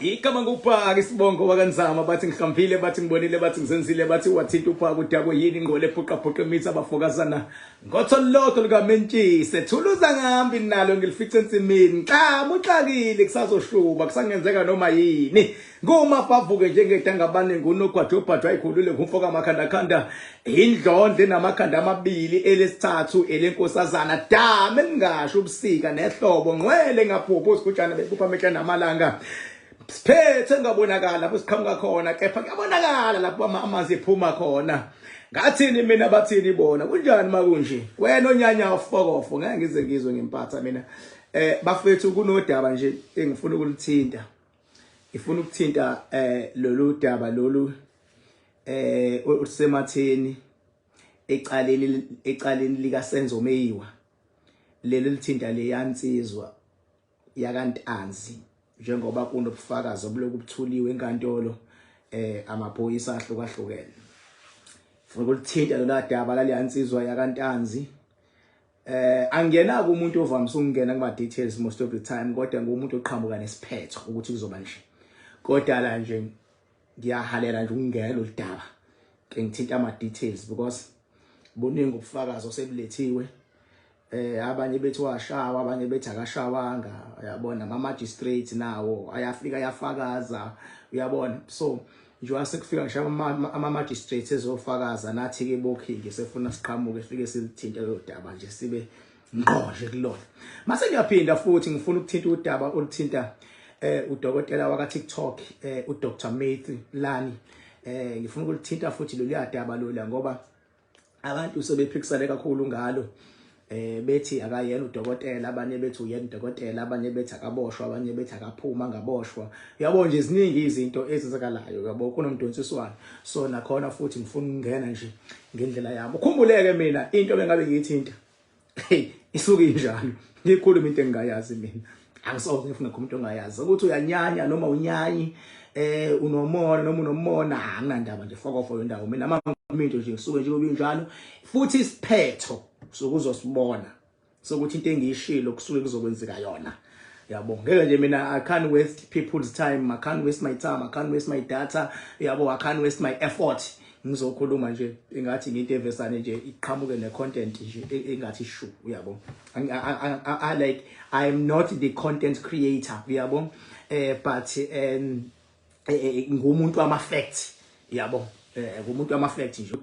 Igama nguPhaka isibongo wakanzama bathi ngihlambile bathi ngibonile bathi ngizenzile bathi wathinta uPhaka udabo yini ingole phuqa imitha abafokazana ngotholotho likamentshise thuluza ngambi nalo ngilifice ensimini xaba uxakile kusazoshuba kusangenzeka noma yini ngumafavuke njengedangabane ngunogwadobhadwa ayikhulule ngumfoka amakhanda indlondle namakhanda amabili elesithathu elenkosazana dame ningasho ubusika nehlobo ngcwele ngaphupho usikutshana bekupha amehla namalanga siphethe ngabonakala lapho siqhamuka khona kepha kuyabonakala lapho amanzi ephuma khona ngathini mina bathini bona kunjani makunje wena onyanya ofokofo ngeke ngize ngizwe ngempatha mina bafethu kunodaba nje engifuna ukulithinta ngifuna ukuthinta lolu daba lolu usematheni ecaleni lika Senzo Meyiwa leli lithinta le yansizwa yaka Ntanzi njengoba kunobufakazi obuloku buthuliwe enkantolo amaphoyisa ahlukahlukene funa ukulithinta lo daba laliyansizwa yaka Ntanzi angena kumuntu ovamise ukungena kuma details most of the time kodwa ngumuntu oqhamuka nesiphetho ukuthi kuzoba nje kodwa la nje ngiyahalela nje ukungena lo daba ke ngithinta ama details because buningi ubufakazi osebulethiwe abanye bethu washawa abanye bethu akashawanga uyabona ama magistrate nawo ayafika yafakaza uyabona so nje wasekufika ngisho ama magistrate ezofakaza nathi ke bokhingi sefuna siqhamuke sifike silithinta lo daba nje sibe ngqoshe kulona mase ngiyaphinda futhi ngifuna ukuthinta udaba oluthinta udokotela waka TikTok uDr Lani ngifuna ukulithinta futhi lo daba lola ngoba abantu sebephikisane kakhulu ngalo bethi akayena udokotela abanye bethi uyena udokotela abanye bethi akaboshwa abanye bethi akaphuma ngaboshwa uyabona nje ziningi izinto ezizakalayo yabo kunomdonsiswano so nakhona futhi ngifuna ukungena nje ngendlela yami ukhumbuleke mina into bengabe ngiyithinta isuke injalo ngikhuluma into engingayazi mina angisoze ngifuna umuntu ongayazi ukuthi uyanyanya noma unyanyi unomona noma unomona anginandaba nje fokofo yondawo mina amamento nje ngisuke nje kubinjalo futhi isiphetho sokuzosibona sokuthi into engiyishilo kusuke kuzokwenzeka yona yabo ngeke nje mina I can't waste people's time I can't waste my time I can't waste my data yabo I can't waste my effort ngizokhuluma nje engathi nginto evesane nje iqhamuke ne content nje engathi shu uyabo I like I am not the content creator uyabo but ngumuntu ama facts yabo ngumuntu ama facts nje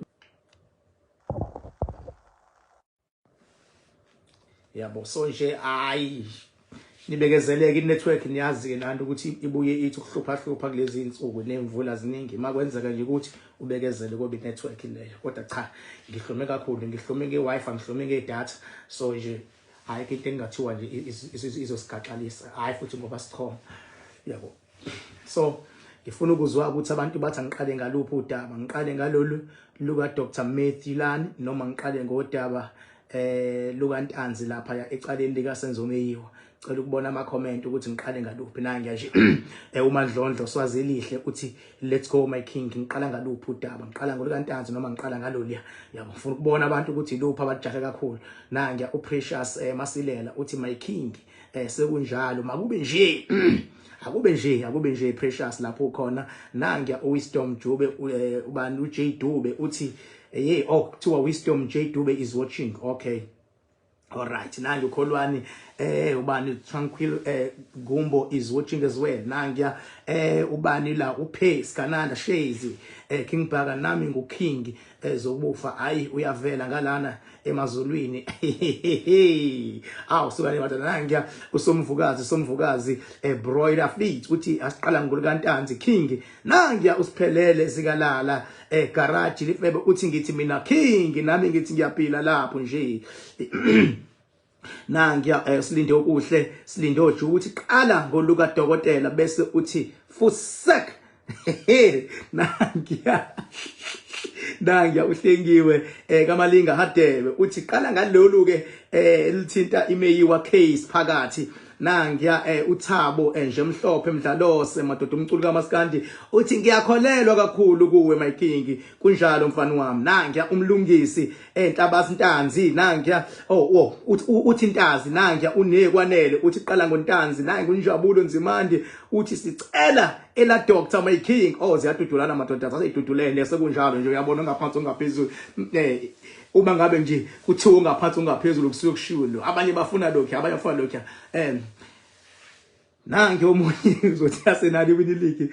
yabo so nje nibekezeleke inetwork niyazi nanti ukuthi ibuye ithi ukuhlupha kulezi insuku nemvula ziningi makwenzeka nje ukuthi ubekezele kobe network leyo kodwa cha ngihlume kakhulu ngihlume ngeWi-Fi ngihlume ngedata so nje ayikho into engathiwa nje izosigaxalisa hayi futhi ngoba sichoma yabo so ngifuna ukuzwa ukuthi abantu bathi angiqale ngaluphi udaba ngiqale ngalolu luka Dr Lani noma ngiqale ngodaba luka Ntanzi lapha ecaleni lika Senzo Meyiwa cela ukubona ama comment ukuthi ngiqale ngaluphi nangiya nje uMandlondlo swazi elihle uthi let's go my king ngiqala ngaluphi udaba ngiqala ngoluka Ntanzi noma ngiqala ngaloliya yabo ngifuna ukubona abantu ukuthi luphi abajahe kakhulu nangiya uPrecious Masilela uthi my king sekunjalo makube nje akube nje Precious lapho khona nangiya uWisdom Dube ubani uJ Dube uthi kuthiwa Wisdom J Dube is watching okay all right nangu Kholwani ubani Tranquil Gumbo is watching as well nangiya ubani la uPay Skananda Shezi King Bhaka nami nguking zobufa hayi uyavela ngalana emazulwini sukani batha nangiya usomvukazi broiler fleet uthi asiqala ngoluka Ntanzi king nangiya usiphelele sikalala garage lifebe uthi ngithi mina king nami ngithi ngiyaphila lapho nje nangiya silinde okuhle silinde oju uthi qala ngoluka dokotela bese uthi fusek nangiya uhlengiwe kamalinga hadebe uthi qala ngalolu ke lithinta iMeyiwa case phakathi nangiya uThabo nje emhlophe emdlalose madoda umculo kaMaskandi uthi ngiyakholelwa kakhulu kuwe my king kunjalo mfana wami nangiya umlungisi entabasi Ntanzi nangiya uthi Ntanzi nangiya unekwanele uthi qala ngoNtanzi nangi kunjabulo Nzimande uthi sicela ela doctor my king ziyadudulana madoda saseyidudulene sekunjalo nje uyabona ngaphansi ongaphezulu uma ngabe nje kuthiwa ungaphansi ungaphezulu kusuke kushulo abanye bafuna lokho abanye bafuna lokho nangi omunye uzothi yasenali winiliki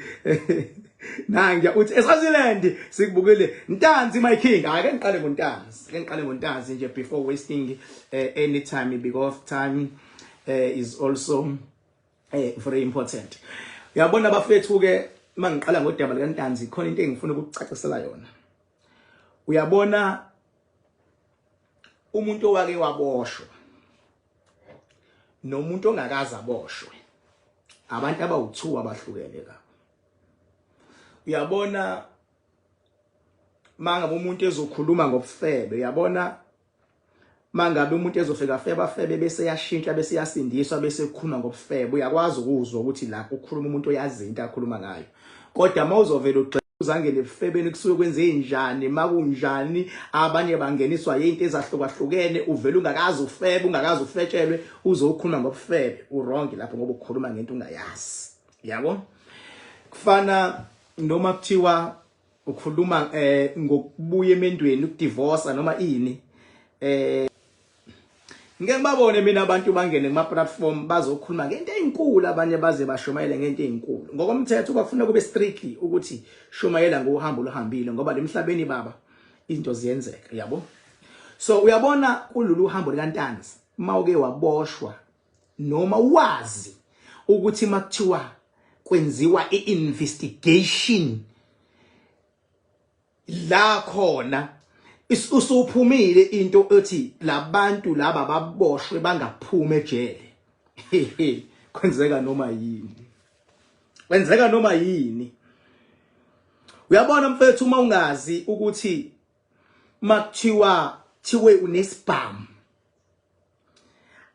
nangi uthi eSwaziland sikubukele Ntanzi my king ake ngiqale ngoNtanzi nje before wasting any time because time is also very important. Uyabona bafethu ke mangiqala ngodaba likaNtanzi khona into engifuna ukucacisela yona. Uyabona umuntu owake waboshwa nomuntu ongakaza aboshwe abantu abawu2 abahlukene ka. Uyabona mangabe umuntu ezokhuluma ngobufebe uyabona mangabe umuntu ezofika febe bese yashintsha bese yasindiswa bese kukhuluma ngobufebe uyakwazi ukuzwa ukuthi la ukukhuluma umuntu oyazi into akhuluma ngayo kodwa mawuzovela uzangene ebufebeni kusuke kwenze njani makunjani abanye bangeniswa izinto ezahlukahlukene uvela ungakazi ufebe ungakazi ufetshelwe uzokhuluma ngobufebe wrong lapho ngoba ukukhuluma ngento ungayazi yabo kufana noma kuthiwa ukukhuluma ngokubuya emendweni ukudivorce noma ini ngeke babone mina abantu bangene kuma platform bazokhuluma ngento ezinkulu abanye baze bashumayele ngento ezinkulu ngokomthetho bafuna kube strict ukuthi shumayela ngohambo lohambile ngoba lemhlabeni baba into ziyenzeka yabo. So uyabona kulolu hambo likaNtanzi mawuke waboshwa noma wazi ukuthi makuthiwa kwenziwa iinvestigation la khona usuphumile into ethi labantu laba baboshwe bangaphuma ejele kwenzeka noma yini uyabona mfethu uma ungazi ukuthi makuthiwa thiwe unesibhamu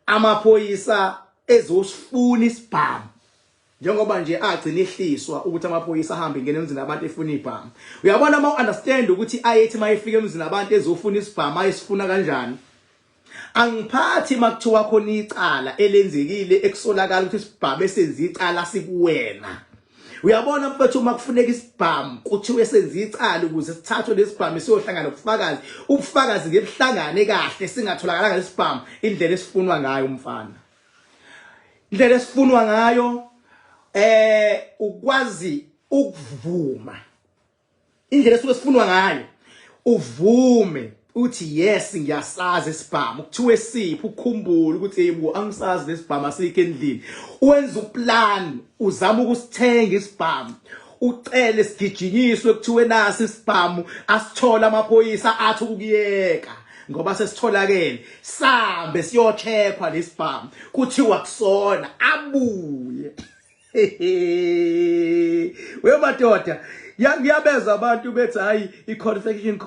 amaphoyisa ezosifuna isibhamu njengoba nje agcina ehliswa ukuthi amaphoyisa ahambe ngene emzini abantu efuna ibhamu uyabona ma understand ukuthi ayethi mayifika emzini abantu ezofuna isibhamu ayisifuna kanjani angiphathi makuthiwa khona icala elenzekile ekusolakala ukuthi isibhamu esenza icala sikuwena uyabona mfethu makufuneka isibhamu kuthiwe senza icala ukuze sithathwe lesibhamu siyohlangana ubufakazi ngebuhlangane kahle singatholakala ngesibhamu indlela esifunwa ngayo umfana indlela esifunwa ngayo ukwazi ukuvuma indlela esuke sifunwa ngayo uvume uthi yes ngiyasazi isibhamu kuthiwe siphi ukukhumbula ukuthi yebo angisazi lesibhamu asikho endlini wenza uplan uzama ukusithenga isibhamu ucele sigijinyiswe kuthiwe nasi isibhamu asithola amaphoyisa athi ukuyeka ngoba sesitholakele sambe siyocheckwa lesibhamu kuthiwa kusona abuye wemadoda ngiyabeza abantu bethi hayi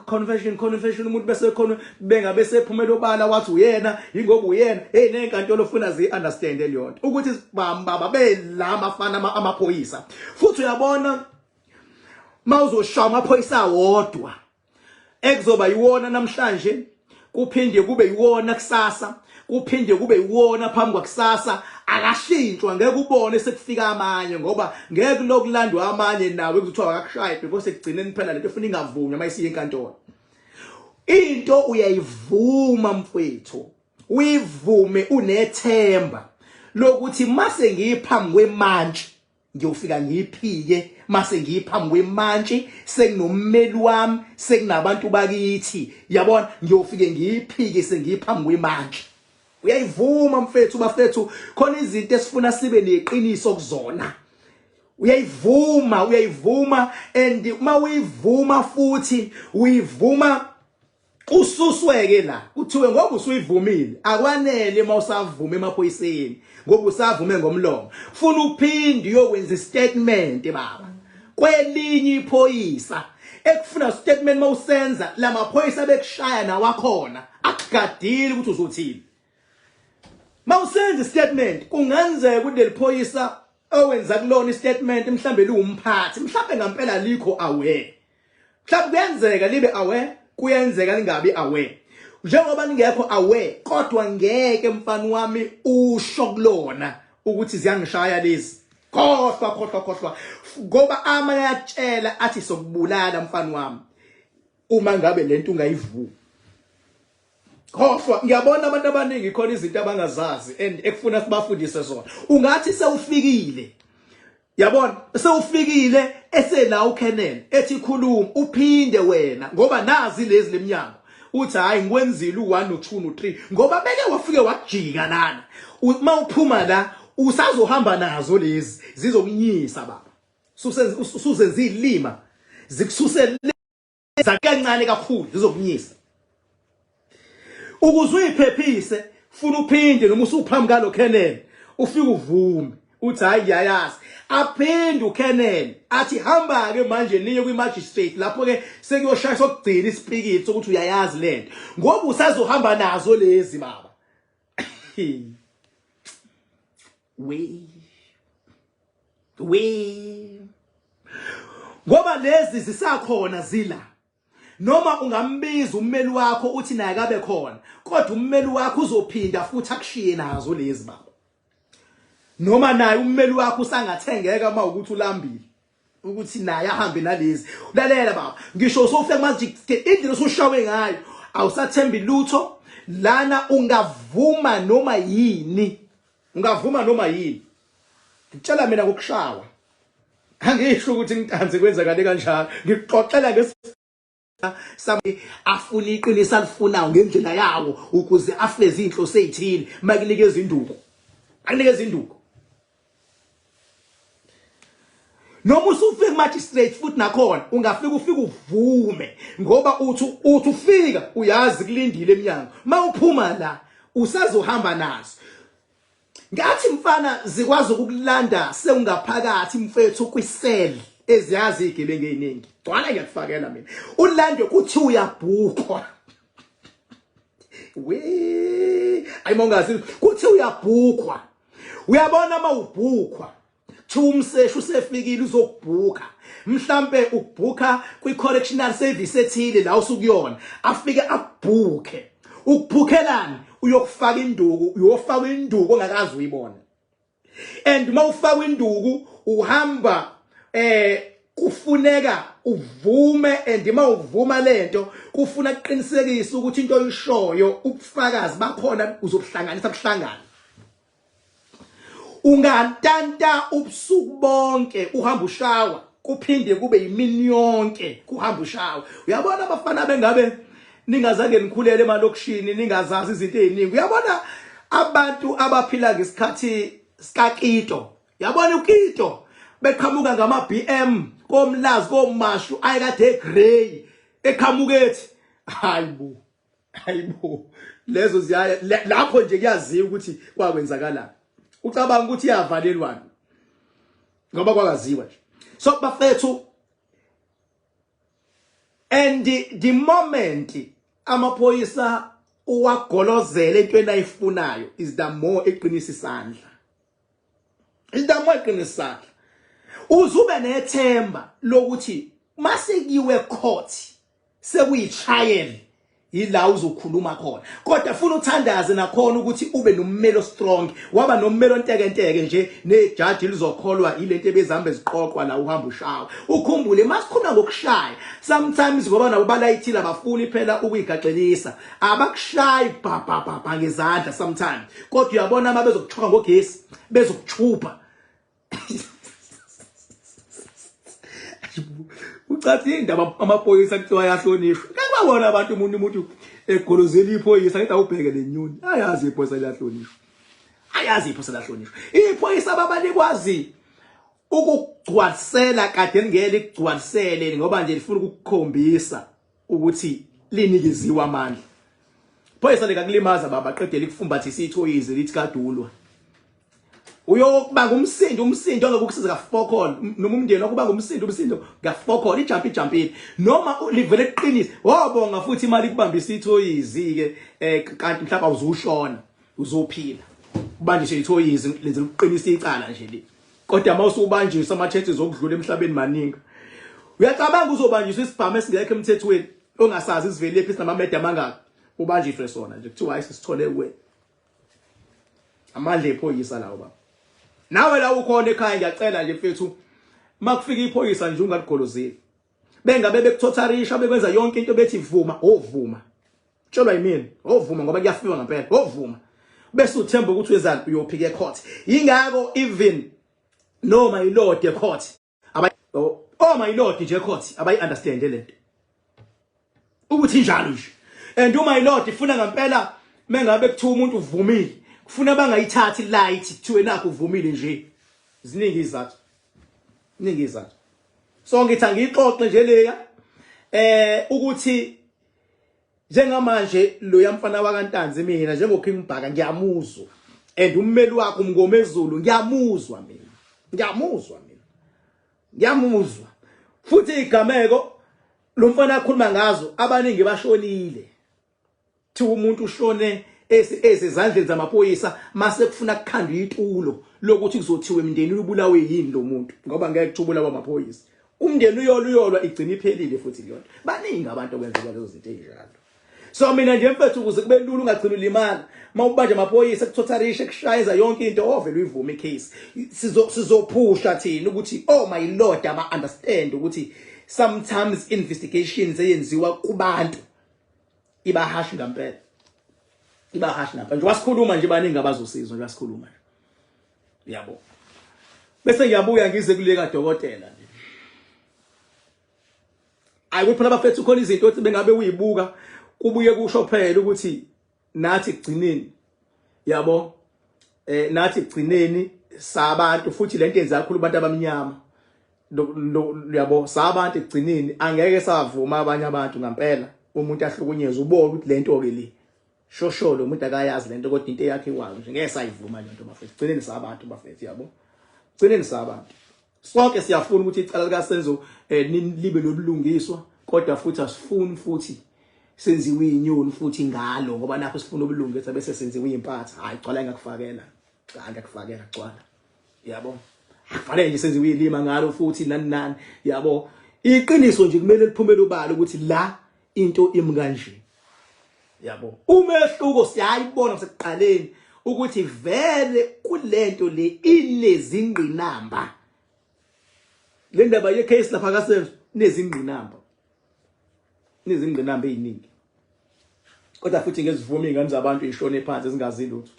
confession umuntu bese khona bengabe sephumela obala wathi uyena ingoba uyena nenkantolo ufuna zi understand leyonto ukuthi baba bela mafana amaphoyisa futhi uyabona mawuzoshaya amaphoyisa wodwa ekuzoba yiwona namhlanje kuphinde kube yiwona kusasa kuphinde kube yiwona phambi kwakusasa akashintshwa ngeke ubone sekufika amanye ngoba ngeke lokulandwa amanye nawe ekuthiwa akakushaye because ekugcineni phela lento efuna ingavunywa mayisiye enkantolo into uyayivuma mfethu uyivume unethemba lokuthi mase ngiphambi kwemantshi ngiyofika ngiphike mase ngiphambi kwemantshi sekunommeli wami sekunabantu bakithi yabona ngiyofike ngiphike sengiphambi kwemantshi uyayivuma mfethu bafethu khona izinto esifuna sibe neqiniso kuzona uyayivuma and mawuyivuma futhi uyivuma ususweke la kuthiwe ngoba usuyivumile akwanele mawusavume emaphoyiseni ngoba usavume ngomlomo ufuna uphinde uyokwenza istatement baba kwelinye iphoyisa ekufuna statement mawusenza lamaphoyisa bekushaya nawakhona akugadili ukuthi uzothini Mawusenza statement kungenzeka ukuthi leliphoyisa owenza kulona statement mhlambe liwumphathi mhlambe ngempela likho aware. Mhlambe kuyenzeka libe aware kuyenzeka lingabi aware. Njengoba ningekho aware kodwa ngeke mfana wami usho kulona ukuthi ziyangishaya lezi. Khohlwa ngoba amanye ayatshela athi sokubulala mfana wami uma ngabe lento ungayivuki. Khohlwa ngiyabona abantu abaningi khona izinto abangazazi and ekufuna sibafundise zona. Ungathi sewufikile. Yabona sewufikile esela uKennel ethi khuluma uphinde wena ngoba nazi lezi leminyango. Uthi hayi ngikwenzile u1 no2 no3 ngoba beke wafike wajika lana. Uma uphuma la usazohamba nazo lezi zizokunyisa baba. Susenza ilima zikususela kancane kakhulu zizokunyisa. Ukuze uyiphephise funa uphinde noma usuphambi kalo Kennel ufike uvume uthi hayi yayazi aphinde uKennel athi hamba ke manje niye kwi-magistrate lapho ke sekuyoshaya sokugcina isipikiti sokuthi uyayazi lento ngoba usazohamba nazo lezi baba. we ngoba lezi zisakhona zila. Noma ungambiza ummeli wakho uthi naye kabe khona kodwa ummeli wakho uzophinda futhi akushiye nazo lezi baba. Noma naye ummeli wakho usangathengeka uma ukuthi ulambile ukuthi naye ahambe nalezi. Lalela baba ngisho sofika manje indlela osushawe ngayo awusathembi lutho lana ungavuma noma yini. Ungavuma noma yini. Ngitshela mina ngokushawa. Angisho ukuthi Ntanzi kwenzakale kanjalo. Ngixoxela sami afuna iqiniso alifunayo ngendlela yawo ukuze afeze inhloso ezithile makunikeza induku. Akunikeza induku. Noma usufika magistrate futhi nakhona ungafika ufika uvume ngoba uthi ufika uyazi kulindile eminyango. Mawuphuma la usazohamba nazo. Ngathi mfana zikwazi ukukulanda seungaphakathi mfethu kwiseli eziyazi igebengu eziningi. Gcwala ngiyakufakela mina. Ulande kuthi uyabhukwa. Ayimongazi kuthi uyabhukwa. Uyabona mawubhukwa. Thumseshu usefikile uzokubhuka. Mhlambe ukubhuka kwi-correctional service ethile la usukuyona. Afike akubhuke. Ukubhukelani uyokufaka induku, uyofaka induku ongakazi uyibona. And mawufaka induku uhamba kufuneka uvume and mawuvuma lento kufuna kuqinisekisa ukuthi into oyishoyo ubufakazi bakhona uzobuhlanganisa buhlangana. Ungantanta ubusuku bonke uhamba ushawa kuphinde kube yimini yonke kuhamba ushawa. Uyabona abafana bengabe ningazange nikhulele emalokishini ningazazi izinto eziningi. Uyabona abantu abaphila ngesikhathi sikakito. Yabona ukito beqhamuka ngama BM komlazi komashu ayekade grey eqhamukethi hayibo lezo ziyaya lapho nje kuyaziwa ukuthi kwakwenzakalani. Ucabanga ukuthi iyavalelwana ngoba kwakaziwa nje. So bafethu and the moment amaphoyisa uwagolozela entweni ayifunayo is the more eqinisa isandla. Is the more eqinisa isandla. Uzube nethemba lokuthi masekuyiwe court sekuyitrial yila uzokhuluma khona. Kodwa funa uthandaze nakhona ukuthi ube nommelo strong. Waba nommelo ntekenteke nje nejudge lizokholwa ilento ebezihambe ziqoqwa la uhamba ushawa. Ukhumbule masikhuluma ngokushaya. Sometimes ngoba nabo balayithile abafuni phela ukuyigaxelisa. Abakushayi bha ngezandla sometimes. Kodwa uyabona ama bezokuchuka ngogesi, bezokuchupa. Ucathi indaba amaphoyisa kuthiwa yahlonishwa. Ngakubona abantu umuntu egolozela iphoyisa ngithi awubheke lenyoni. Ayazi iphoyisa lahlonishwa. Ayazi iphoyisa lahlonishwa. Iphoyisa babalikwazi ukugcwalisela kade ngeke ligcwalisele ngoba nje lifuna ukukukhombisa ukuthi linikeziwe amandla. Iphoyisa likakulimaza baba qedela ikufumbathisa ithoyizi lithi kadulwa. Uyokubanga umsindo ongeke ukusiza ka4call noma umndeni wakubanga umsindo ka4call ijumpini noma livele eqinisa wabonga futhi imali kubambisa ithoyizi ke kanti mhlawumbe awuzushona uzophila. Ubanjiswe ithoyizi lenze uqinisa icala nje le. Kodwa mawusubanjiswa ama-chances okudlula emhlabeni maningi. Uyacabanga uzobanjiswa isibhamu esingekho emthethweni ongasazi isivele phi sinamameda amangaka. Ubanjiswe sona nje kuthiwa ayisithole kuwe. Amandla ephoyisa lawo baba. Nawe la ukhona ekhaya ngiyacela nje mfethu makufika iphoyisa nje ungaligolozeli. Bengabe bekuthotarisha bekwenza yonke into bethi vuma, ovuma. Tshelwa yimini, ovuma ngoba kuyafika ngempela, ovuma. Bese uthemba ukuthi wezani uyophika ecourt. Yingako even no my lord ecourt. Oh my lord nje ecourt abayi understand lento. Ukuthi njalo nje. And my lord ifuna ngempela mengabe kuthiwa umuntu uvumile. Kufuna bangayithathi light kuthiwe nakho uvumile nje. Ziningi izathu. Ziningi izathu. So ngithi angixoxe nje leya ukuthi njengamanje lo yamfana wakantanzi mina njengoking bhaka ngiyamuzwa and ummeli wakhe umngomezulu ngiyamuzwa mina. Ngiyamuzwa. Futhi igameko lo mfana akhuluma ngazo abaningi bashonile. Thi umuntu ushone ezandleni zamaphoyisa mase kufuna kukhandwa itulo lokuthi kuzothiwa emndenini ubulawe yini lo muntu ngoba ngeke kuthubula kwamaphoyisa. Umndeni uyolwa igcina iphelile futhi leyonto. Baningi abantu okwenzeka lezo zinto ezinjalo. So mina nje mfethu ukuze kube lula ungagcina ulimala mawubanje amaphoyisa kuthotarisha kushayeza yonke into ovela uyivume icase sizophusha thina ukuthi oh my lord ama understand ukuthi sometimes investigations eyenziwa kubantu iba harsh ngempela. Nje wasikhuluma nje baningi abazosizwa nje wasikhuluma nje. Yabo. Bese ngiyabuya ngize kuleka dokotela nje. Ayikuphela bafethu khona izinto ethi bengabe uyibuka kubuye kusho phela ukuthi nathi kugcineni. Yabo. Nathi kugcineni sabantu futhi lento yenza kakhulu abantu abamnyama. Yabo sabantu kugcineni angeke savuma abanye abantu ngempela umuntu ahlukunyezwe ubona ukuthi lento ke le shosholo umuntu akayazi lento kodwa into yakhe iwazi nje ngeke sayivuma lento bafethu gcineni sabantu bafethu yabo gcineni sabantu sonke siyafuna ukuthi icala lika Senzo libe lobulungiswa kodwa futhi asifuni futhi senziwe inyoni futhi ngalo ngoba napho sifuna ubulungisa bese senziwe impatha hayi gcwala ngakufakela ngakufakela gcwala yabo afanele nje senziwe ilima ngalo futhi nani yabo iqiniso nje kumele liphumele ubalo ukuthi la into imkanje. Yabo. Umehluko siyayibona sekuqaleni ukuthi vele kulento le inezingqinamba. Le ndaba ye case lapha ka Senzo inezingqinamba. Inezingqinamba eziningi. Kodwa futhi ngezivuma ingane zabantu ishone phansi ezingazi lutho.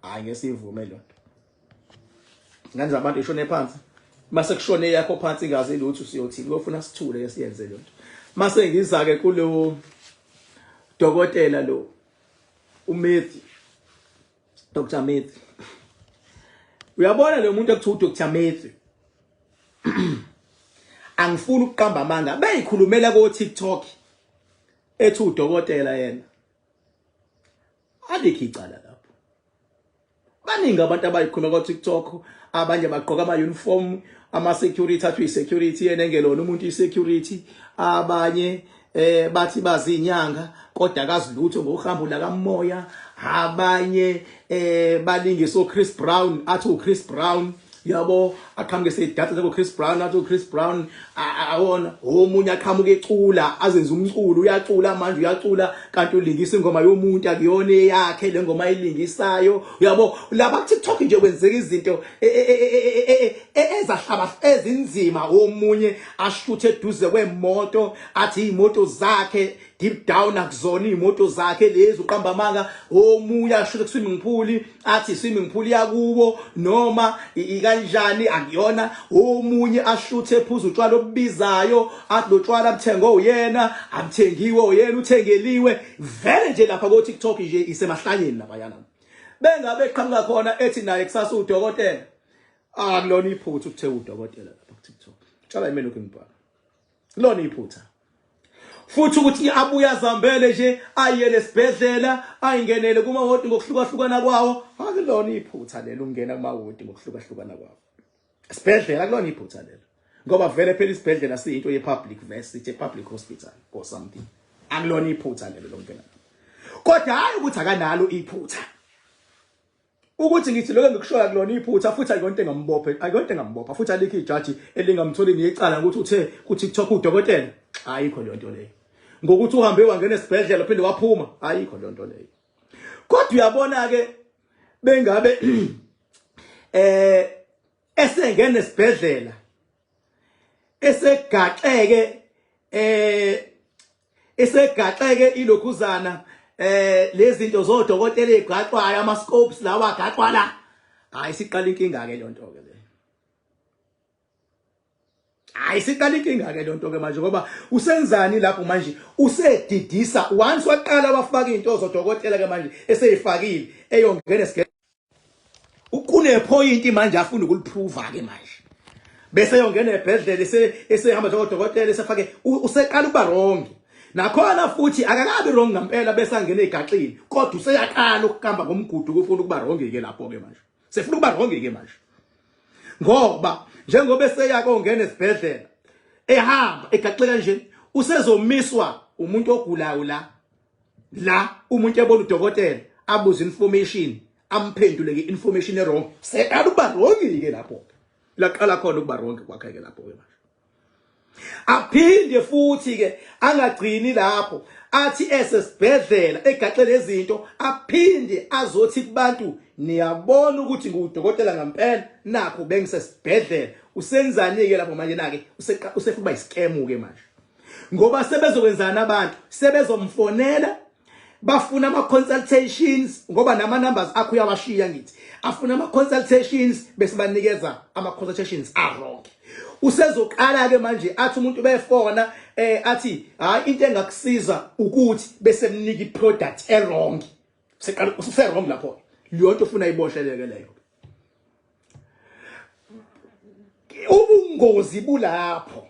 Hayi ngesivume lo. Ingane zabantu ishone phansi. Mase kushone yakho phansi ingazi lutho siyothini kufuna sithule siyenze lonto. Mase ngiza ke kulo dokotela lo uMethi Dr. Methi. Uyabona lo muntu ekuthiwa Dr. Methi. Angifuni ukuqamba amanga beyikhulumela ko TikTok ethi udokotela yena. Alikho icala lapho. Baningi abantu abayikhuluma ko TikTok abanye bagqoka ama uniform ama security athu security yena engelona umuntu i-security abanye bathi bazinyanga kodwa akazilutho ngohambo la kamoya abanye balingisa Chris Brown athi Chris Brown yabo aqhamuke sedatha zabo Chris Brown athi Chris Brown awona omunye aqhamuke ecula azenza umculo uyacula manje uyacula kanti ulingisa ingoma yomuntu akuyona yakhe le ngoma ilingisayo yabo lapha TikTok nje kwenzeka izinto ezahlaba ezinzima omunye ashuthe eduze kwemoto athi imoto zakhe deep down akuzona imoto zakhe lezi uqamba amanga omunye ashuthe swimming pool athi swimming pool yakubo noma ikanjani akuyona omunye ashuthe phuzu utshwala obubizayo athi lo tshwala buthengwe uyena abuthengiwe uyena uthengeliwe vele nje lapha ko TikTok nje isemahlanyeni labayana bengabe qhamuka khona ethi naye kusasa udokotela akulona iphutha ukuthe udokotela lapha ku TikTok tshala imene ukungibhala lona iphutha futhi ukuthi abuya zambele nje ayele esibhedlela ayingenele kuma wodi ngokuhlukahlukana kwawo akulona iphutha lelo ungena kuma wodi ngokuhlukahlukana kwawo esibhedlela akulona iphutha lelo ngoba vele phela isibhedlela siyinto ye public university public hospital or something akulona iphutha lelo longena kodwa hayi ukuthi akanalo iphutha ukuthi ngithi lokho ngikushoya kulona iphutha futhi ayonto engambopha futhi alikho ijaji elingamtholi ngiyicala ukuthi uthe ku TikTok udokotela ayikho le nto leyo ngokuthi uhambe wangena esibhedlela phinde waphuma ayikho le nto leyo kodwa uyabona ke bengabe esengena esibhedlela esegaxeke ilokhuzana lezi zinto zodokotela egaxwayo ama scopes lawa agaxwa la hayi siqala inkinga ke lonto ke le hayi siqala inkinga ke lonto ke manje ngoba usenzani lapho manje usedidisa once waqala wafaka into zodokotela ke manje eseyifakile eyongena esigele ukune point manje afuna ukuliprove ke manje bese yongena ebhedlela esehamba njengodokotela esefake useqala ukuba wrong nakhona futhi akakabi wrong ngempela bese angena egaxini kodwa useyaqala ukukamba ngomgudu kufuna ukuba wrong ke lapho ke manje sefuna ukuba wrong ke manje ngoba njengoba eseyake ongena esibhedlela ehamba egaxeka nje usezomiswa umuntu ogulayo la umuntu ebona udokotela abuza information amphendule ke information wrong seqala ukuba wrong ke lapho laqala khona ukuba wrong kwakhe ke lapho ke manje aphinde futhi ke angagcini lapho athi esesibhedlela egaxe lezinto aphinde azothi kubantu niyabona ukuthi ngudokotela ngempela nakho bengisesibhedlela usenzani ke lapho manje nake usefuna ukuba iscam ke manje ngoba sebezokwenzana abantu sebezomfonela bafuna ama consultations ngoba nama numbers akho uyawashiya ngithi afuna ama consultations bese banikeza ama consultations wrong usezoqala ke manje athi umuntu befona athi hayi into engakusiza ukuthi bese mnika iproduct wrong seqala ususe wrong lapho liyonto ufuna ibosheleke leyo ubungozi bulapho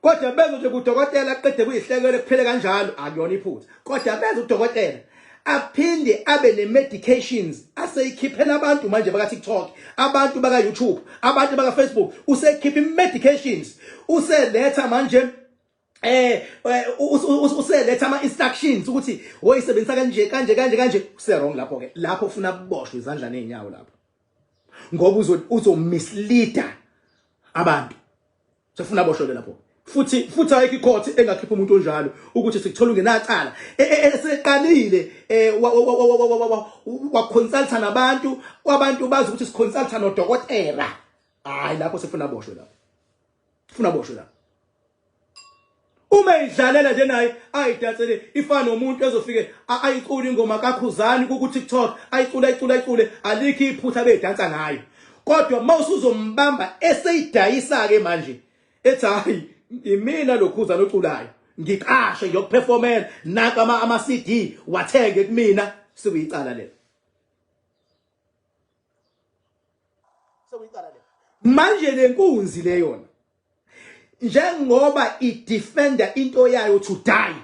kodwa benzo nje kudokotela aqede kuyihlekele kuphele kanjalo akuyona iphutha kodwa benzo udokotela aphinde abe ne medications aseyikhiphela abantu manje baka TikTok abantu baka YouTube abantu baka Facebook usekhipha medications useletha manje useletha ama instructions ukuthi woyisebenzisa kanje use wrong lapho ke lapho ufuna kuboshwe izandla nezinyawo lapho ngoba uzomisleader abantu sefuna boshwe lapho futhi ayikho icourt engakhipha umuntu onjalo ukuthi sikuthola ungenacala eseqalile wa consulta nabantu abantu bazi ukuthi siconsulta nodokotela hayi lapho sefuna boshwe lapho ufuna boshwe lapho uma idlalela nje naye ayidatsele ifana nomuntu ezofike ayicula ingoma kaKhuzani ku TikTok ayicule alikho iphutha beyidansa ngayo kodwa mawusuzombamba eseyidayisa ke manje ethi hayi imina loKhuzani oculayo ngiqashe ngiyokuperformela naka ama CD wathenge kumina sekuyicala le manje lenkunzi le yona njengoba idefender into yayo to die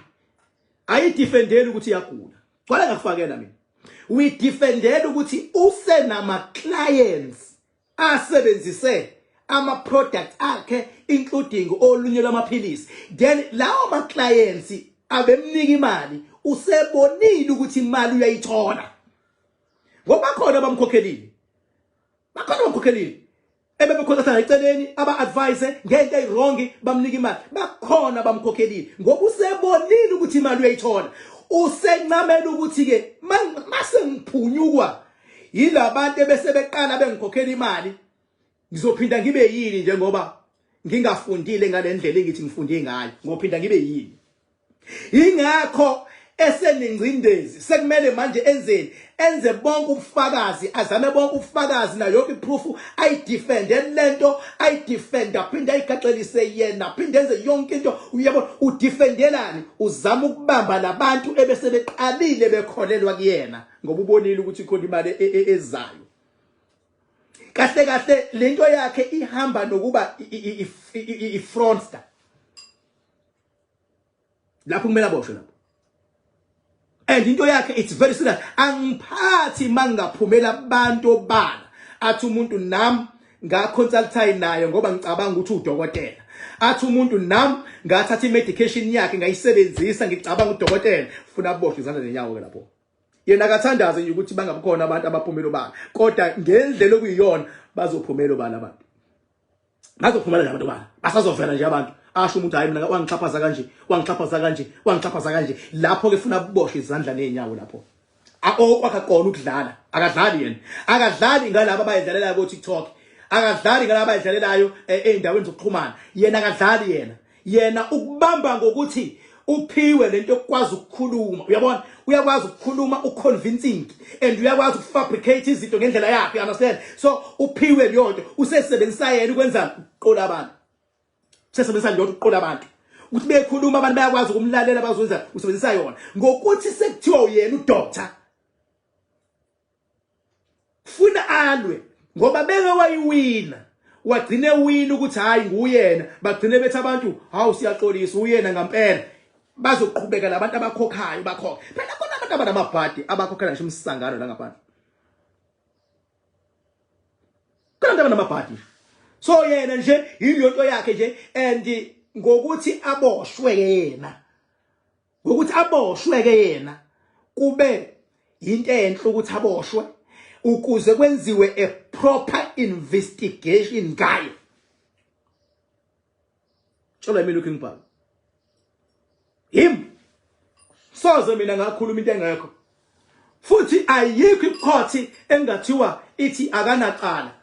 ayidefendeli ukuthi iyagula kwala ngakufakela mina we defended ukuthi usenama clients asebenzise ama product akhe including olunye lamaphilisi then lawo ma clients abemnika imali usebonile ukuthi imali uyayithola ngoba khona bamkhokhelile ebebekhona ecaleni aba advise ngento eyirong bamnika imali bakhona bamkhokhelile ngoba usebonile ukuthi imali uyayithola usencamela ukuthi ke mase ngiphunyukwa yilabantu ebesebeqala bengikhokhela imali ngizophinda ngibe yini njengoba ngingafundile ngalendlela engithi ngifunde ngayo ngophinda ngibe yini ingakho eseningcindezi sekumele manje enze bonke ubufakazi azame bonke ubufakazi na yonke iproof ayidefende lento ayidefenda phinda ayigaxelise yena phinda enze yonke into uyabona udefendelani uzama ukubamba labantu ebesebeqalile bekholelwa kuyena ngoba ubonile ukuthi khona imali ezayo kahle lento yakhe ihamba nokuba ifrontster lapho kumele aboshwe lapho and into yakhe it's very serious angiphathi mangaphumela abantu bana athi umuntu nami ngaconsulta naye ngoba ngicabanga ukuthi udokotela athi umuntu nami ngathatha imedication yakhe ngayisebenzisa ngicabanga udokotela ufuna aboshwe izandla nenyawo ke lapho yena akathandaze nje ukuthi bangabukhona abantu abaphumela obala kodwa ngendlela okuyiyona bazophumela obala abantu bazophumela nje abantu obala basazovela nje abantu asho umuntu hayi mina wangixhaphaza kanje lapho ke funa kuboshwe izandla nenyawo lapho okwakha qona ukudlala akadlali yena akadlali ngalabo abayidlalela ku TikTok akadlali ngalabo abayidlalelayo eindaweni zokuxhumana yena akadlali yena ukubamba ngokuthi uphiwe lento yokwazi ukukhuluma uyabona uyakwazi ukukhuluma uconvincing and uyakwazi ukufabricate izinto ngendlela yakhe understand so uphiwe leyonto usesebenzisa yena ukwenza uqola abantu usesebenzisa leyonto uqola abantu ukuthi bekhuluma abantu bayakwazi ukumlalela bazwenza usebenzisa yona ngokuthi sekuthiwa uyena udoctor funa alwe ngoba beke wayiwina wagcine win ukuthi hayi nguyena bagcine bethi abantu hawu siyaxolisa uyena ngempela bazoqhubeka labantu abakhokhayo bakhokha phela khona abantu abanamabhadi abakhokhela nje umsangano la ngaphandle khona abantu abanamabhadi so yena nje yilonto yakhe nje and ngokuthi aboshwe yena kube into enhle ukuthi aboshwe ukuze kwenziwe a proper investigation ngayo chola mina uKingpal him soze mina ngakhuluma into engekho futhi ayikho icourt engathiwa ithi akanaqala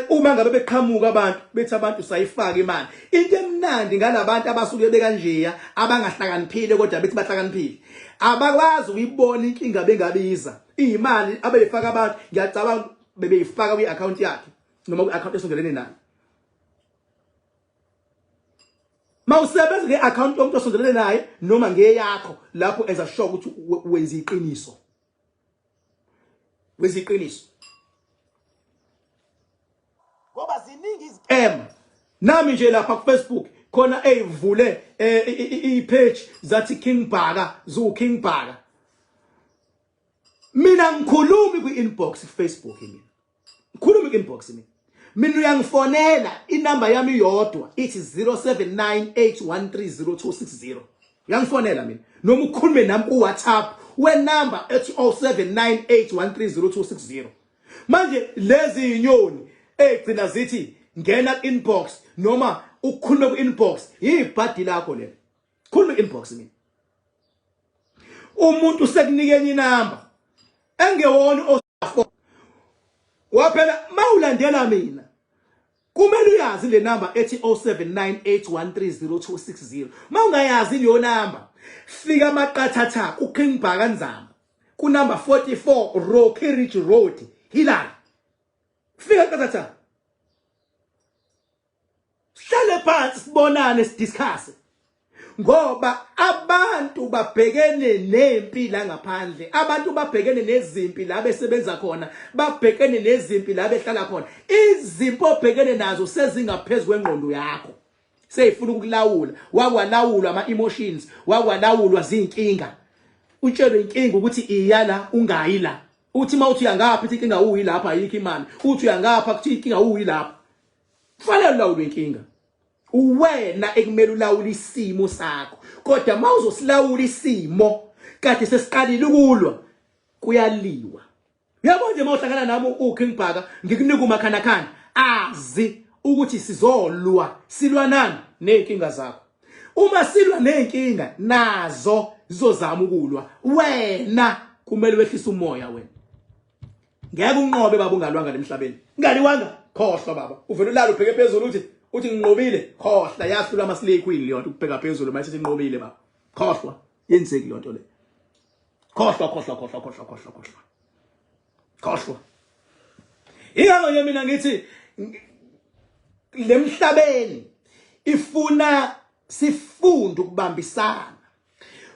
uma ngabe beqhamuka abantu bethi abantu sayifaka imali into emnandi ngalabantu abasuke bekanjeya abangahlakaniphile kodwa bethi bahlakaniphile abakwazi ukuyibona inkinga bengabiza imali abeyifaka abantu ngiyacabanga bebeyifaka kwi-account yakhe noma kwi-account esondelene nayo mawusebenza nge-account yomuntu osondelene naye noma ngeyakho lapho enza sure ukuthi wenza iqiniso ngoba ziningi izicam nami nje lapha ku Facebook khona eyivule i-page zathi King Bhaka zu King Bhaka mina ngikhulumi kwi-inbox Facebook mina ngikhulumi kwi-inbox mina uyangifonela inamba yami yodwa ithi 0798130260 uyangifonela mina noma ukhulume nami ku WhatsApp wenamba ethi 0798130260 manje lezi inyoni egcina zithi ngena inbox noma ukukhuluma ku-inbox yibhadi lakho lelo khuluma ku-inbox mina umuntu sekunikeni inamba engewona osafo waphela mawulandela mina kumele uyazi le number ethi 0798130260 mawungayazi leyo number fika maqathatha uKing Bhaka Nzama ku number 44 Rocky Ridge Road Hilali fika qathatha hlale phansi sibonane sidiscuss ngoba abantu babhekene nempilo ngaphandle abantu babhekene nezimpi la besebenza khona babhekene nezimpi la behlala khona izimpi obhekene nazo sezingaphezulu kwengqondo yakho seyifuna ukulawula wakwalawulwa ama emotions wakwalawulwa zinkinga utshelo inkinga ukuthi iyala ungayi la uthi mawuthi uyangapha ithi inkinga uyi lapha ayikho imali uthi uyangapha kuthi inkinga uyi lapha kufanele ulawule inkinga uwena ekumele ulawula isimo sakho kodwa mawuzosilawula isimo kade sesiqalile ukulwa kuyaliwa uyabona nje mawuhlangana nami uKing Bhaka ngikunika umakhanakhana azi ukuthi sizolwa silwa nani nenkinga zakho uma silwa nenkinga nazo zizozama ukulwa wena kumele wehlise umoya wena ngeke unqobe baba ungalwanga emhlabeni ngaliwanga khohlwa baba uvela ulala ubheke phezulu uthi nginqobile khohla yahlula amaslay queen leyo nto ukubheka phezulu mase sinqobile baba khohlwa yenzeki leyo nto le khohlwa ingakho nje mina ngithi lemhlabeni ifuna sifunde ukubambisana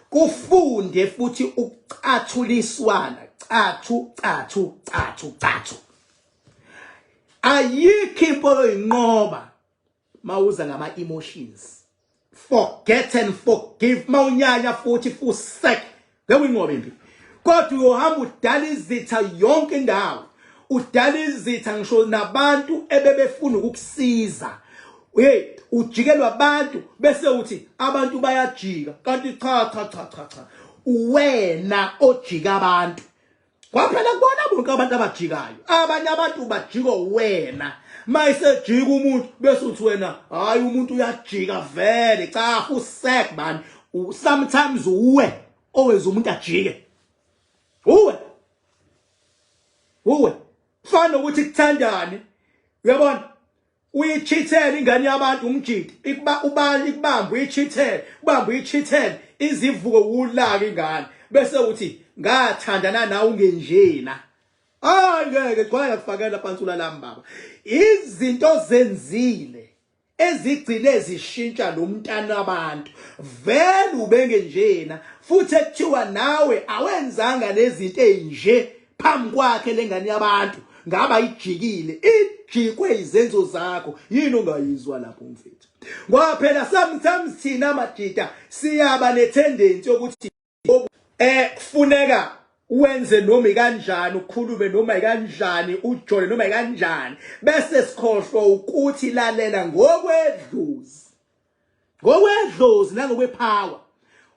kufunde futhi ukucathuliswana cathu ayikho impolo inqoba mawuza ngama emotions forget and forgive mawunyanya futhi fusek ngeke inqobe impi kodwa uyohamba udala izitha yonke indawo udala izitha ngisho nabantu ebebefuna ukukusiza ujikelwa abantu bese uthi abantu bayajika kanti cha uwena ojika abantu Kwaphela kubona bonke abantu abajikayo. Abanye abantu bajiko wena. Mayisejika umuntu bese uthi wena hayi umuntu uyajika vele cha usek man. Sometimes uwe owenza umuntu ajike. Uwe. Fana ukuthi kuthandane. Uyabona? Uyichithele ingane yabantu umjidi. Ikubamba uyichithele, ubamba uyichithele, izivuko ulaka ingane. Bese uthi ngathandana nawe ungenjena. Ngeke gcwala ngakufakela phansi ulalami baba. Izinto zenzile ezigcile zishintsha lo mntana abantu. Vele ubengenjena futhi ekuthiwa nawe awenzanga lezinto ezinje phambi kwakhe lengane yabantu. Ngaba ijikile, ijikwe izenzo zakho. Yini ongayizwa lapho mfethu? Ngoba phela sometimes thina amajita siyaba netendency yokuthi kufuneka wenze noma kanjani, ukhulume noma kanjani, ujole noma kanjani, bese sikhohlwa ukuthi lalela ngokwedlozi. Ngokwedlozi nangokwepower.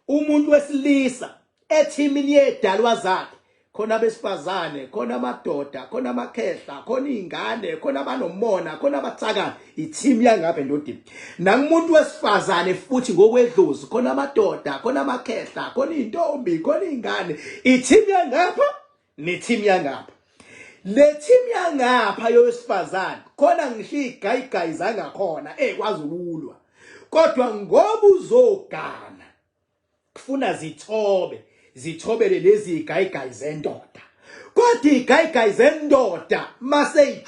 Umuntu wesilisa ethimini yedalwa zakhe khona besifazane, khona amadoda, khona amakhehla, khona izingane, khona abanomona, khona abathakana, i-team yangapha endodeni. Nangumuntu wesifazane futhi ngokwedlozi, khona amadoda, khona amakhehla, khona intombi, khona izingane, i-team yangapha ne-team yangapha. Le team yangapha yowesifazane khona ngisho igayigayi zangakhona ekwazi ukulwa. Kodwa ngoba uzogana kufuna zithobele lezi igayigayi zendoda. Kodwa igayigayi zendoda mase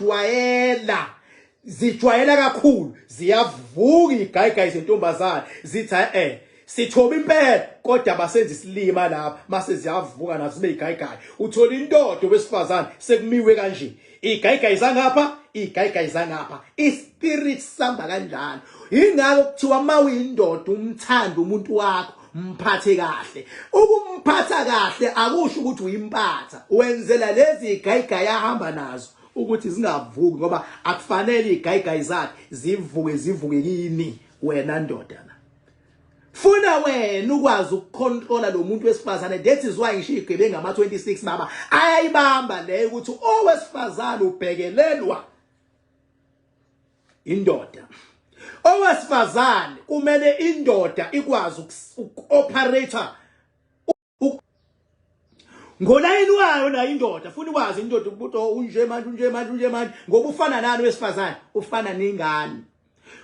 zijwayela kakhulu, ziyavuka igayigayi zentombazana zithi sithoba impela kodwa basenza isilima lapha mase ziyavuka nazo zibe igayigayi. Uthola indodo wesifazane sekumiwe kanje. Igayigayi zangapha, igayigayi zangapha. Ispirit samba kanjalo. Ingakho kuthiwa mawuyindoda umthanda umuntu wakho mphathe kahle. Ukumphatha kahle akusho ukuthi uyimpatha. Wenzela lezi igayigayi ahamba nazo ukuthi zingavuki ngoba akufanele igayigayi zakhe zivuke kini wena ndoda. Funa wena ukwazi ukukontrola lo muntu wesifazane. That is why ngisho igebe ngama 26 baba ayayibamba le ukuthi owesifazane ubhekelelwa indoda. Owesifazane kumele indoda ikwazi uku-operator ngolayini wayo na indoda. Funa ukwazi indoda ukuthi unje manje ngoba ufana nani wesifazane? Ufana nengane.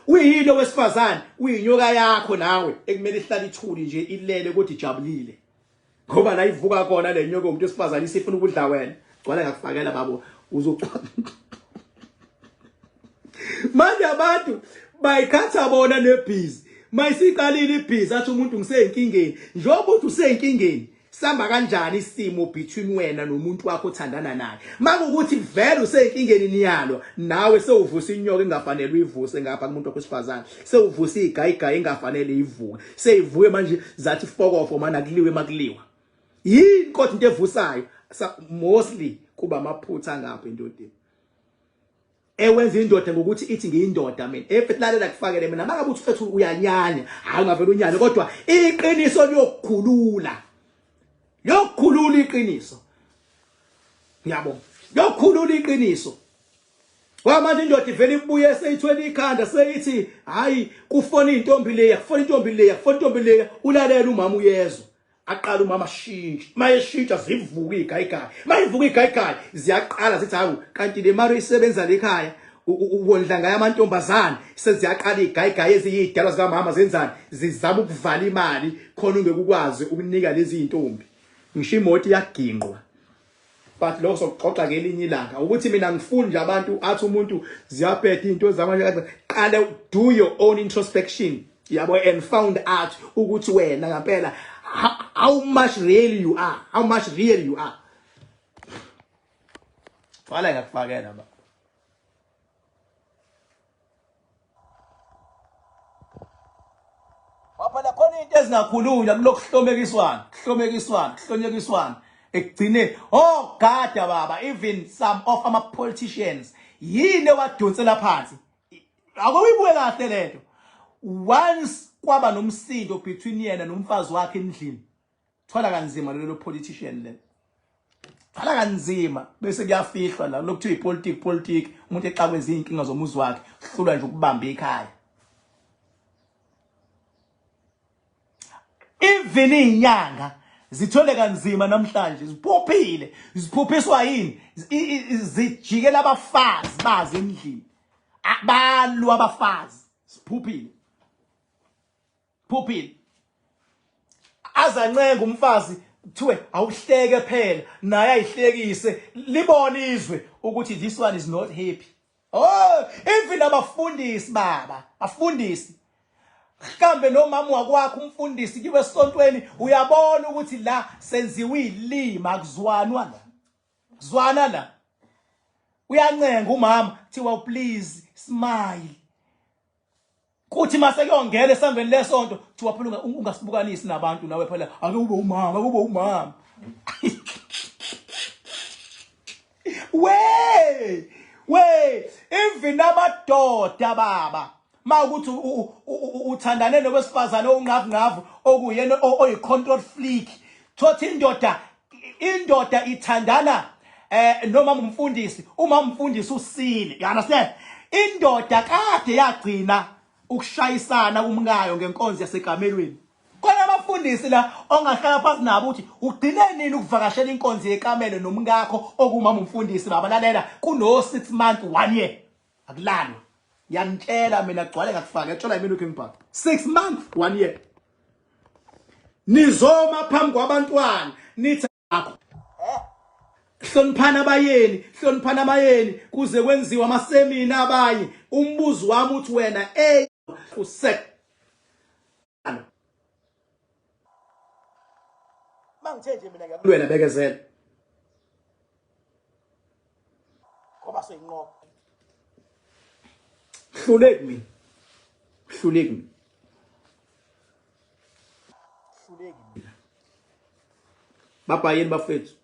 Uyini wesifazane? Uyinyoka yakho nawe ekumele ihlala ithuli nje ilele ukuthi ijabulile. Ngoba la ivuka khona le nyoka umuntu wesifazane isifuna ukudla wena. Gcwala ngakufakela babo uzoqhwa. Manje abantu bayikhatha bona nebhizi. Mayisiqalile ibhizi athi umuntu ngiseyinkingeni. Njengoba uthi useyinkingeni, samba kanjani isimo between wena nomuntu wakho othandana naye? Makukuthi vele useyinkingeni niyalo, nawe sewuvusa inyoka engafanele uyivuse ngapha kumuntu wesifazane. Sewuvusa igayigayi engafanele ivuke. Seyivuke manje zathi fokofo mana kuliwe makuliwa. Yini kodwa into evusayo? Mostly kuba amaphutha ngapha endodeni. Ewenza indoda ngokuthi ithi ngiyindoda mina. Lalela kufakele mina mangabe uthi fethu uyanyanya, hayi ngavela unyane kodwa iqiniso liyokukhulula. Yokukhulula iqiniso. Ngiyabona. Yokukhulula iqiniso. Manje indoda ivela ibuye seyithwele ikhanda seyithi hayi kufona intombi leya, kufona intombi leya, kufona intombi leya. Ulalela umama uyezwa. Aqala umama shintsha. Mayeshintsha zivuka igayigayi. Mayivuka igayigayi ziyaqala zithi hawu kanti le mari isebenza lekhaya ubondla ngayo amantombazana seziyaqala igayigayi eziyidalwa zika mama zenzani zizama ukuvala imali khona ungekukwazi ukunika lezi intombi. Ngisho imoto iyaginqwa. But lokho sokuxoxa ngelinye ilanga ukuthi mina ngifuni nje abantu athi umuntu ziyaphetha into zamanje qala do your own introspection yabo and found out ukuthi wena ngempela how much real you are. How much real you are. Fala ngakufakela ba. Waphela khona into ezingakhulunywa kulokuhlomekiswana, ekugcine gada baba, even some of ama politicians yini wadonsela phansi. Akuyibuke kahle lento. Once kwaba nomsindo between yena nomfazi wakhe endlini, thola kanzima lelo politician le. Hala kanzima bese kuyafihlwa la lokuthiwa ipolitiki umuntu exakwe izinkinga zomuzi wakhe hlulwa nje ukubamba ekhaya. Even inyanga zithole kanzima namhlanje ziphophile ziphophiswa yini zijikela abafazi baze endlini abalu abafazi siphuphile azancenga umfazi kuthiwe awuhleke phela naye ayihlekise libone izwe ukuthi this one is not happy. Oh, even abafundisi baba afundisi kambe nomama wakwakho umfundisi kibe esontweni uyabona ukuthi la senziwe ilima akuzwanwa la kuzwana la uyancenga umama thiwa please smile kuthi mase kuyongena esambeni lesonto thiwa phela ungasibukanisi nabantu nawe phela ake ube umama we even amadoda baba mawukuthi uthandane nowesifazane ongqavu okuyena oyi control freak thothi indoda ithandana noma umfundisi uma umfundisi usile you understand indoda kade yagcina ukushayisana kumngayo ngenkonzo yasekamelweni kona abafundisi la ongahlala phansi nabo uthi ugcine nini ukuvakashela inkonzo yekamelo nomngakho okumama umfundisi babalalela kuno 6 months 1 year akulalwa yantshela mina gcwale ngakufaka ethola imini ukhe ngibhaka 6 months 1 year nizoma phambi kwabantwana nithi akho hloniphana abayeni kuze kwenziwa amasemina abanye umbuzo wami uthi wena usek mangithe nje mina ngiyakulwela bekezela ngoba soyinqobo hluleki mina baba yini bafethu